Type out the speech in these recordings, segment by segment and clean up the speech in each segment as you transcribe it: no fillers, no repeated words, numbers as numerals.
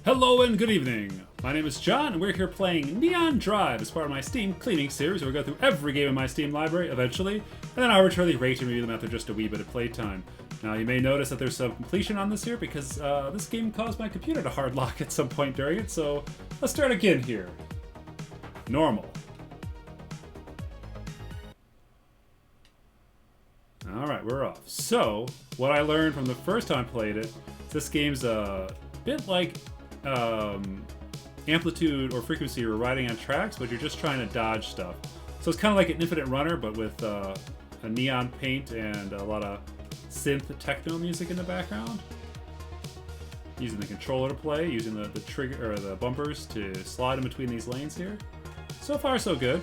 Hello and good evening. My name is John, and we're here playing Neon Drive as part of my Steam cleaning series, where we go through every game in my Steam library eventually, and then arbitrarily rate and review them after just a wee bit of playtime. Now, you may notice that there's some completion on this here because this game caused my computer to hard lock at some point during it, so let's start again here. Normal. Alright, we're off. So, what I learned from the first time I played it, this game's a bit like amplitude or frequency you're riding on tracks, but you're just trying to dodge stuff. So it's kind of like an infinite runner, but with a neon paint and a lot of synth techno music in the background. Using the controller to play, using the trigger or the bumpers to slide in between these lanes here. So far, so good.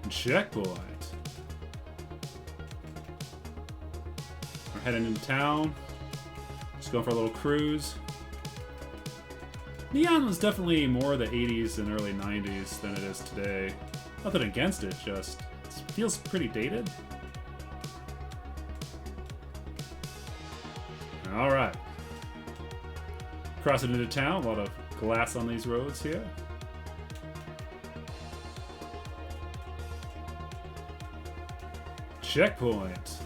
Checkpoint. We're heading into town. Just going for a little cruise. Neon was definitely more the 80s and early 90s than it is today. Nothing against it, just it feels pretty dated. Alright. Crossing into town, a lot of glass on these roads here. Checkpoint.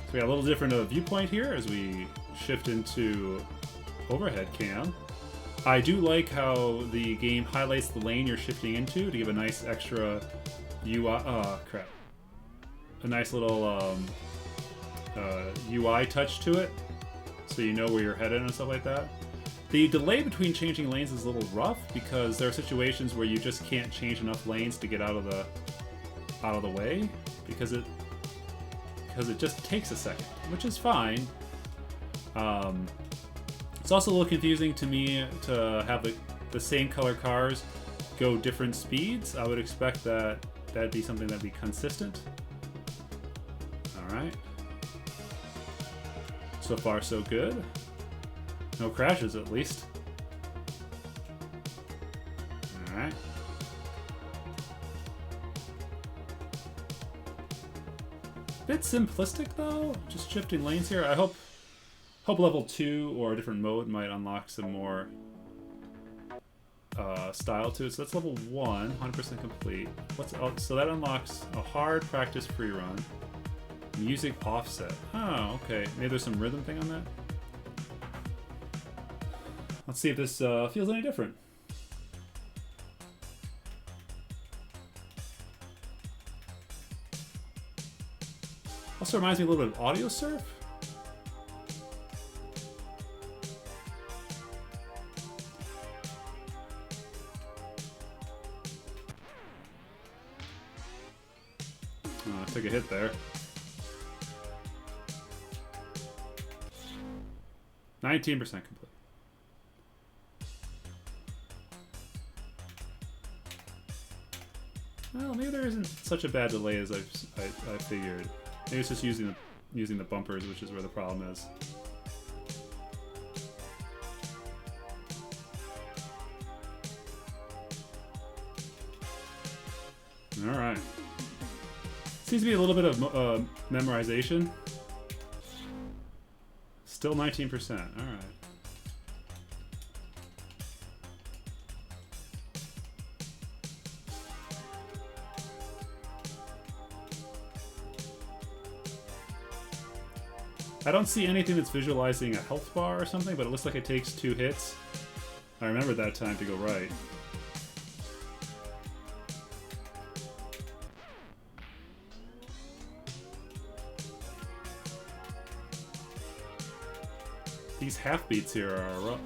So we got a little different viewpoint here as we shift into overhead cam. I do like how the game highlights the lane you're shifting into to give a nice extra UI. Oh crap! A nice little UI touch to it, so you know where you're headed and stuff like that. The delay between changing lanes is a little rough because there are situations where you just can't change enough lanes to get out of the way because it just takes a second, which is fine. It's also a little confusing to me to have the same color cars go different speeds. I would expect that that'd be something that'd be consistent. Alright. So far, so good. No crashes, at least. Alright. Bit simplistic though, just shifting lanes here. I hope level 2 or a different mode might unlock some more style to it. So that's level 1, 100% complete. So that unlocks a hard practice free run. Music offset. Oh, okay. Maybe there's some rhythm thing on that. Let's see if this feels any different. Also reminds me a little bit of Audio Surf. Oh, I took a hit there. 19% complete. Well, maybe there isn't such a bad delay as I figured. Maybe it's just using the bumpers, which is where the problem is. All right. Seems to be a little bit of memorization. Still 19%. All right. I don't see anything that's visualizing a health bar or something, but it looks like it takes 2 hits. I remembered that time to go right. These half beats here are rough.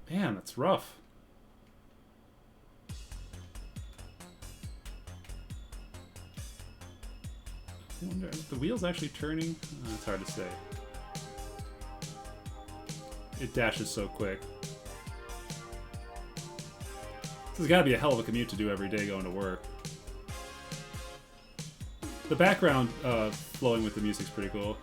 Man, that's rough. I wonder if the wheel's actually turning. It's hard to say. It dashes so quick. This has got to be a hell of a commute to do every day going to work. The background flowing with the music's pretty cool.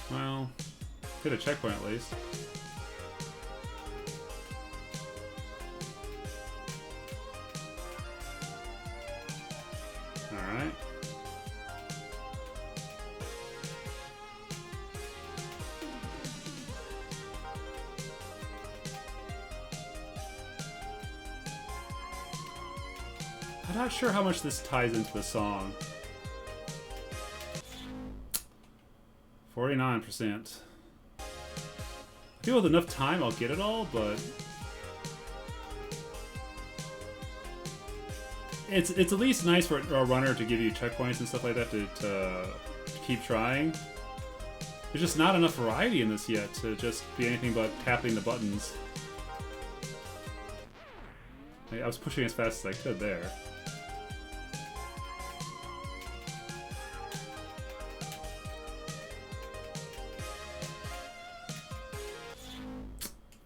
Well, hit a checkpoint at least. I'm not sure how much this ties into the song. 49%. I feel with enough time I'll get it all, but it's at least nice for a runner to give you checkpoints and stuff like that to keep trying. There's just not enough variety in this yet to just be anything but tapping the buttons. I was pushing as fast as I could there.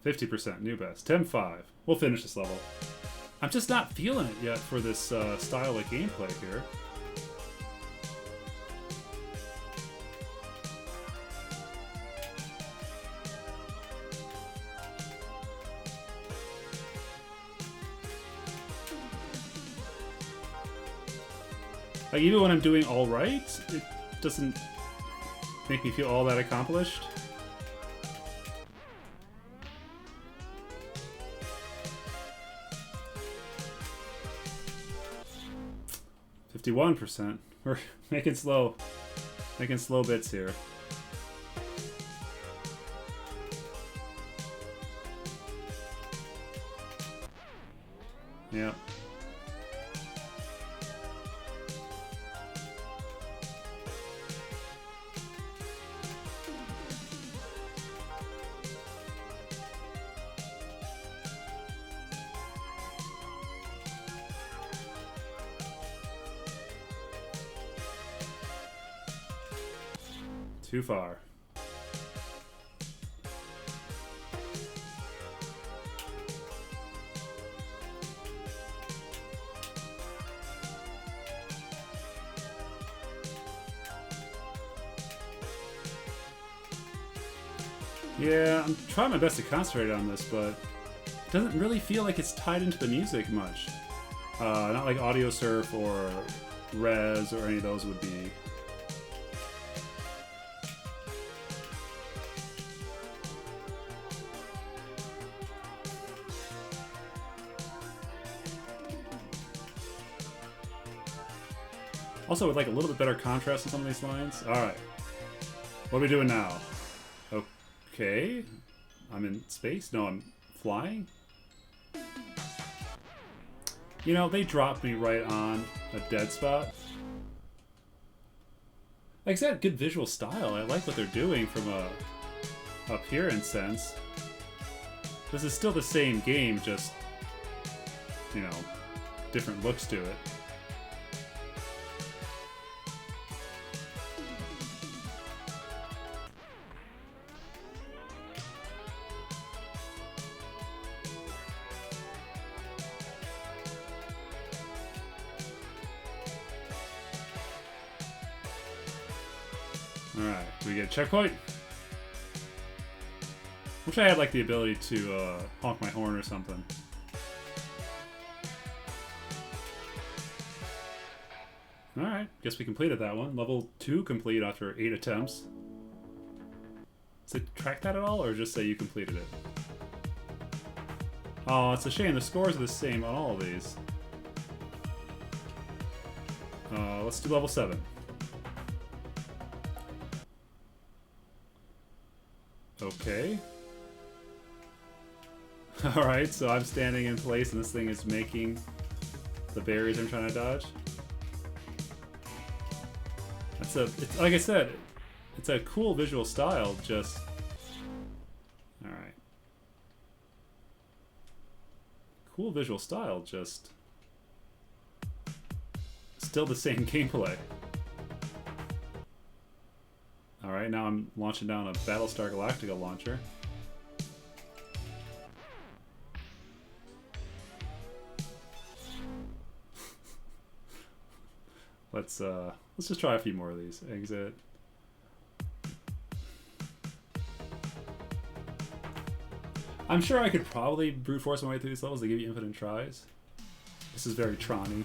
%, new best. 10-5. We'll finish this level. I'm just not feeling it yet for this style of gameplay here. Like, even when I'm doing all right, it doesn't make me feel all that accomplished. %. We're making slow bits here. Yeah. Too far. Yeah, I'm trying my best to concentrate on this, but it doesn't really feel like it's tied into the music much. Not like Audio Surf or Res or any of those would be. Also, with like a little bit better contrast in some of these lines. Alright. What are we doing now? Okay. I'm in space? No, I'm flying? You know, they dropped me right on a dead spot. Like I said, good visual style. I like what they're doing from a appearance sense. This is still the same game, just, you know, different looks to it. Alright, do we get a checkpoint? Wish I had like the ability to honk my horn or something. Alright, guess we completed that one. Level 2 complete after 8 attempts. Does it track that at all, or just say you completed it? Oh, it's a shame. The scores are the same on all of these. Let's do level 7. Okay. Alright, so I'm standing in place and this thing is making the barriers I'm trying to dodge. It's like I said, it's a cool visual style, just... Alright. Cool visual style, just... Still the same gameplay. Alright, now I'm launching down a Battlestar Galactica launcher. Let's just try a few more of these. Exit. I'm sure I could probably brute force my way through these levels. They give you infinite tries. This is very Tron-y.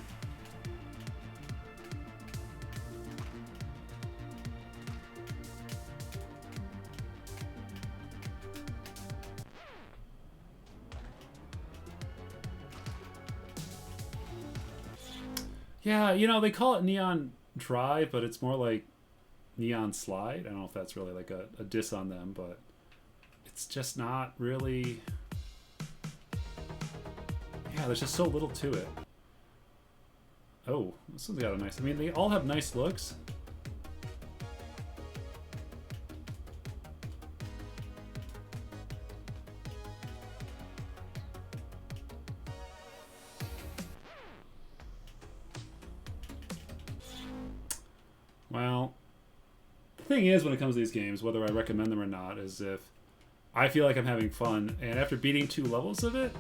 Yeah, you know, they call it Neon Drive, but it's more like Neon Slide. I don't know if that's really like a diss on them, but it's just not really. Yeah, there's just so little to it. Oh, this one's got a nice. I mean, they all have nice looks. Well, the thing is, when it comes to these games, whether I recommend them or not, is if I feel like I'm having fun, and after beating 2 levels of it,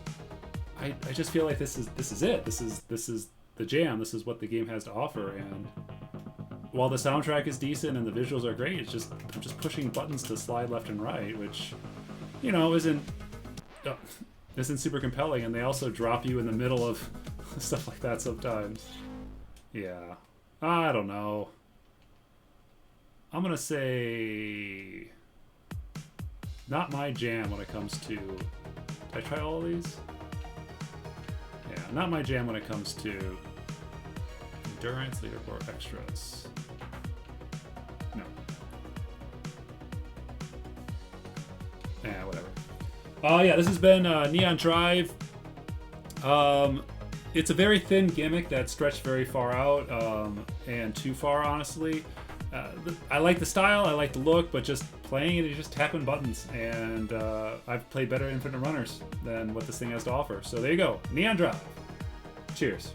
I just feel like this is it. This is the jam. This is what the game has to offer. And while the soundtrack is decent and the visuals are great, it's just I'm just pushing buttons to slide left and right, which, you know, isn't super compelling. And they also drop you in the middle of stuff like that sometimes. Yeah, I don't know. I'm gonna say not my jam when it comes to. Did I try all of these? Yeah, not my jam when it comes to endurance, leaderboard, extras. No. Yeah, whatever. Yeah, this has been Neon Drive. It's a very thin gimmick that stretched very far out, and too far, honestly. I like the style, I like the look, but just playing it, you're just tapping buttons, and I've played better Infinite Runners than what this thing has to offer. So there you go, Neon Drive. Cheers.